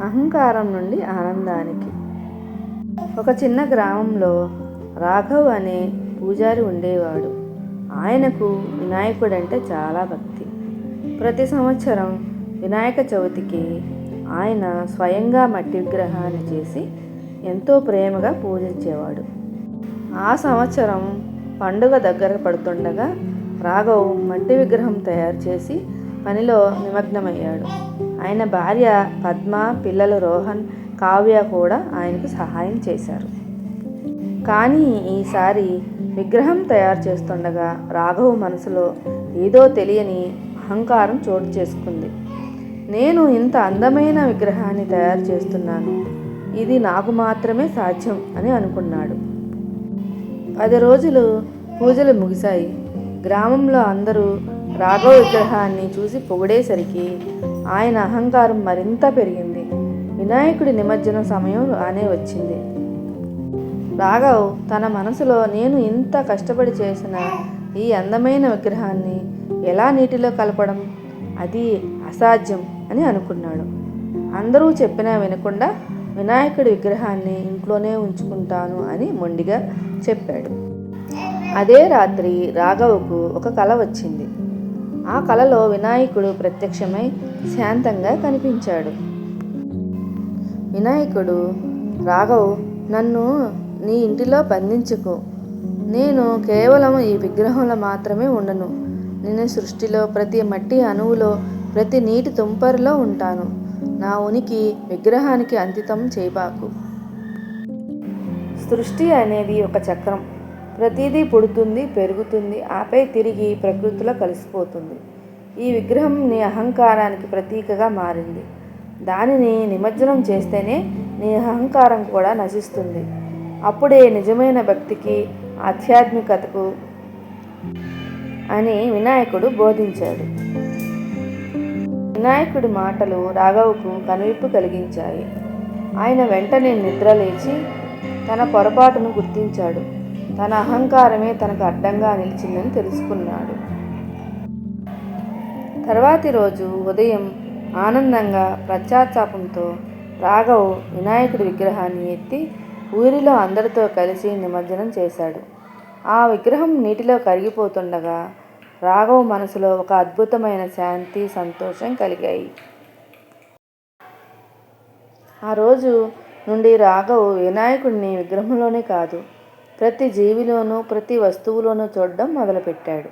అహంకారం నుండి ఆనందానికి. ఒక చిన్న గ్రామంలో రాఘవ్ అనే పూజారి ఉండేవాడు. ఆయనకు వినాయకుడంటే చాలా భక్తి. ప్రతి సంవత్సరం వినాయక చవితికి ఆయన స్వయంగా మట్టి విగ్రహాన్ని చేసి ఎంతో ప్రేమగా పూజించేవాడు. ఆ సంవత్సరం పండుగ దగ్గర పడుతుండగా రాఘవ్ మట్టి విగ్రహం తయారు చేసి పనిలో నిమగ్నమయ్యాడు. ఆయన భార్య పద్మ, పిల్లలు రోహన్, కావ్య కూడా ఆయనకు సహాయం చేశారు. కానీ ఈసారి విగ్రహం తయారు చేస్తుండగా రాఘవ్ మనసులో ఏదో తెలియని అహంకారం చోటు చేసుకుంది. నేను ఇంత అందమైన విగ్రహాన్ని తయారు చేస్తున్నాను, ఇది నాకు మాత్రమే సాధ్యం అని అనుకున్నాడు. 10 రోజులు పూజలు ముగిశాయి. గ్రామంలో అందరూ రాఘవ్ విగ్రహాన్ని చూసి పొగిడేసరికి ఆయన అహంకారం మరింత పెరిగింది. వినాయకుడి నిమజ్జనం సమయం రానే వచ్చింది. రాఘవ్ తన మనసులో నేను ఇంత కష్టపడి చేసిన ఈ అందమైన విగ్రహాన్ని ఎలా నీటిలో కలపడం, అది అసాధ్యం అని అనుకున్నాడు. అందరూ చెప్పినా వినకుండా వినాయకుడి విగ్రహాన్ని ఇంట్లోనే ఉంచుకుంటాను అని మొండిగా చెప్పాడు. అదే రాత్రి రాఘవ్కు ఒక కల వచ్చింది. ఆ కలలో వినాయకుడు ప్రత్యక్షమై శాంతంగా కనిపించాడు. వినాయకుడు, రాఘవ్, నన్ను నీ ఇంటిలో బంధించుకో. నేను కేవలం ఈ విగ్రహంలో మాత్రమే ఉండను. నేను సృష్టిలో ప్రతి మట్టి అణువులో, ప్రతి నీటి తుంపరిలో ఉంటాను. నా ఉనికి విగ్రహానికి అంకితం చేయబాకు. సృష్టి అనేది ఒక చక్రం. ప్రతిదీ పుడుతుంది, పెరుగుతుంది, ఆపై తిరిగి ప్రకృతిలో కలిసిపోతుంది. ఈ విగ్రహం నీ అహంకారానికి ప్రతీకగా మారింది. దానిని నిమజ్జనం చేస్తేనే నీ అహంకారం కూడా నశిస్తుంది. అప్పుడే నిజమైన భక్తికి, ఆధ్యాత్మికతకు అని వినాయకుడు బోధించాడు. వినాయకుడి మాటలు రాఘవ్కు కనువిప్పు కలిగించాయి. ఆయన వెంటనే నిద్రలేచి తన పొరపాటును గుర్తించాడు. తన అహంకారమే తనకు అడ్డంగా నిలిచిందని తెలుసుకున్నాడు. తర్వాతి రోజు ఉదయం ఆనందంగా పశ్చాత్తాపంతో రాఘవ్ వినాయకుడి విగ్రహాన్ని ఎత్తి ఊరిలో అందరితో కలిసి నిమజ్జనం చేశాడు. ఆ విగ్రహం నీటిలో కరిగిపోతుండగా రాఘవ్ మనసులో ఒక అద్భుతమైన శాంతి, సంతోషం కలిగాయి. ఆ రోజు నుండి రాఘవ్ వినాయకుడిని విగ్రహంలోనే కాదు, ప్రతి జీవిలోనూ, ప్రతి వస్తువులోనూ చూడడం మొదలుపెట్టాడు.